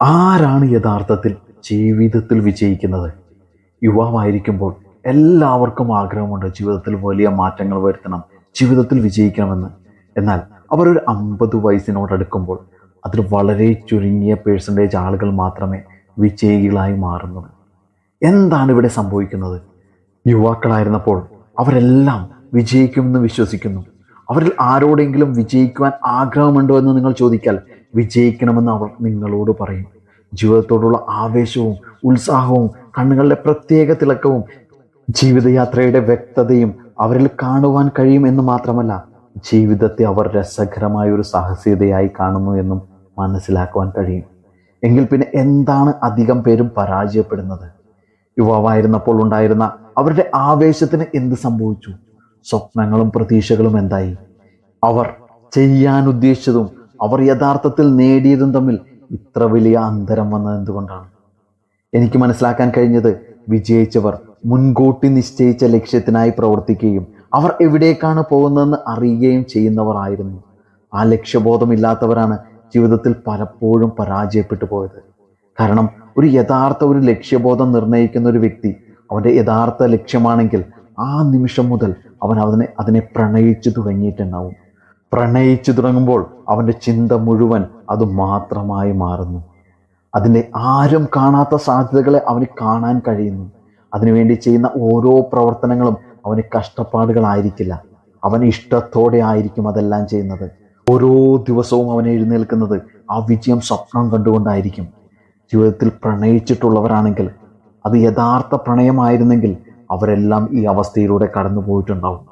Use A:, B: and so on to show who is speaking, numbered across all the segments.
A: ആരാണ് യഥാർത്ഥത്തിൽ ജീവിതത്തിൽ വിജയിക്കുന്നത്? യുവാവായിരിക്കുമ്പോൾ എല്ലാവർക്കും ആഗ്രഹമുണ്ട് ജീവിതത്തിൽ വലിയ മാറ്റങ്ങൾ വരുത്തണം, ജീവിതത്തിൽ വിജയിക്കണമെന്ന്. എന്നാൽ അവരൊരു 50 വയസ്സിനോടടുക്കുമ്പോൾ അതിൽ വളരെ ചുരുങ്ങിയ പേഴ്സൻറ്റേജ് ആളുകൾ മാത്രമേ വിജയികളായി മാറുന്നുള്ളൂ. എന്താണ് ഇവിടെ സംഭവിക്കുന്നത്? യുവാക്കളായിരുന്നപ്പോൾ അവരെല്ലാം വിജയിക്കുമെന്ന് വിശ്വസിക്കുന്നു. അവരിൽ ആരോടെങ്കിലും വിജയിക്കുവാൻ ആഗ്രഹമുണ്ടോ എന്ന് നിങ്ങൾ ചോദിച്ചാൽ വിജയിക്കണമെന്ന് അവർ നിങ്ങളോട് പറയും. ജീവിതത്തോടുള്ള ആവേശവും ഉത്സാഹവും കണ്ണുകളുടെ പ്രത്യേക തിളക്കവും ജീവിതയാത്രയുടെ വ്യക്തതയും അവരിൽ കാണുവാൻ കഴിയും എന്ന് മാത്രമല്ല, ജീവിതത്തെ അവർ രസകരമായ ഒരു സാഹസികതയായി കാണുന്നു എന്നും മനസ്സിലാക്കുവാൻ കഴിയും. എങ്കിൽ പിന്നെ എന്താണ് അധികം പേരും പരാജയപ്പെടുന്നത്? യുവാവായിരുന്നപ്പോൾ ഉണ്ടായിരുന്ന അവരുടെ ആവേശത്തിന് എന്ത് സംഭവിച്ചു? സ്വപ്നങ്ങളും പ്രതീക്ഷകളും എന്തായി? അവർ ചെയ്യാൻ ഉദ്ദേശിച്ചതും അവർ യഥാർത്ഥത്തിൽ നേടിയതും തമ്മിൽ ഇത്ര വലിയ അന്തരം വന്നത് എന്തുകൊണ്ടാണ്? എനിക്ക് മനസ്സിലാക്കാൻ കഴിഞ്ഞത്, വിജയിച്ചവർ മുൻകൂട്ടി നിശ്ചയിച്ച ലക്ഷ്യത്തിനായി പ്രവർത്തിക്കുകയും അവർ എവിടേക്കാണ് പോകുന്നതെന്ന് അറിയുകയും ചെയ്യുന്നവർ ആയിരുന്നു. ആ ലക്ഷ്യബോധമില്ലാത്തവരാണ് ജീവിതത്തിൽ പലപ്പോഴും പരാജയപ്പെട്ടു പോയത്. കാരണം ഒരു ലക്ഷ്യബോധം നിർണ്ണയിക്കുന്ന ഒരു വ്യക്തി അവൻ്റെ യഥാർത്ഥ ലക്ഷ്യമാണെങ്കിൽ ആ നിമിഷം മുതൽ അവൻ അതിനെ പ്രണയിച്ചു തുടങ്ങിയിട്ടുണ്ടാവും. പ്രണയിച്ചു തുടങ്ങുമ്പോൾ അവൻ്റെ ചിന്ത മുഴുവൻ അത് മാത്രമായി മാറുന്നു. അതിൻ്റെ ആരും കാണാത്ത സാധ്യതകളെ അവന് കാണാൻ കഴിയുന്നു. അതിനുവേണ്ടി ചെയ്യുന്ന ഓരോ പ്രവർത്തനങ്ങളും അവന് കഷ്ടപ്പാടുകളായിരിക്കില്ല. അവൻ ഇഷ്ടത്തോടെ ആയിരിക്കും അതെല്ലാം ചെയ്യുന്നത്. ഓരോ ദിവസവും അവൻ എഴുന്നേൽക്കുന്നത് ആ വിജയം സ്വപ്നം കണ്ടുകൊണ്ടായിരിക്കും. ജീവിതത്തിൽ പ്രണയിച്ചിട്ടുള്ളവരാണെങ്കിൽ, അത് യഥാർത്ഥ പ്രണയമായിരുന്നെങ്കിൽ അവരെല്ലാം ഈ അവസ്ഥയിലൂടെ കടന്നു പോയിട്ടുണ്ടാവും.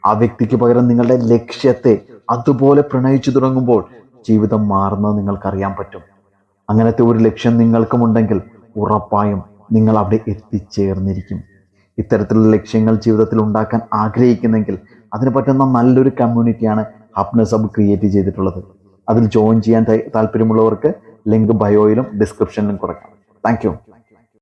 A: ആ വ്യക്തിക്ക് പകരം നിങ്ങളുടെ ലക്ഷ്യത്തെ അതുപോലെ പ്രണയിച്ചു തുടങ്ങുമ്പോൾ ജീവിതം മാറുന്നത് നിങ്ങൾക്കറിയാൻ പറ്റും. അങ്ങനത്തെ ഒരു ലക്ഷ്യം നിങ്ങൾക്കുമുണ്ടെങ്കിൽ ഉറപ്പായും നിങ്ങൾ അവിടെ എത്തിച്ചേർന്നിരിക്കും. ഇത്തരത്തിലുള്ള ലക്ഷ്യങ്ങൾ ജീവിതത്തിൽ ഉണ്ടാക്കാൻ ആഗ്രഹിക്കുന്നെങ്കിൽ അതിന് പറ്റുന്ന നല്ലൊരു കമ്മ്യൂണിറ്റിയാണ് ഹാപ്പിനെസ് ഹബ് ക്രിയേറ്റ് ചെയ്തിട്ടുള്ളത്. അതിൽ ജോയിൻ ചെയ്യാൻ താല്പര്യമുള്ളവർക്ക് ലിങ്ക് ബയോയിലും ഡിസ്ക്രിപ്ഷനിലും കൊടുക്കാം. Thank you.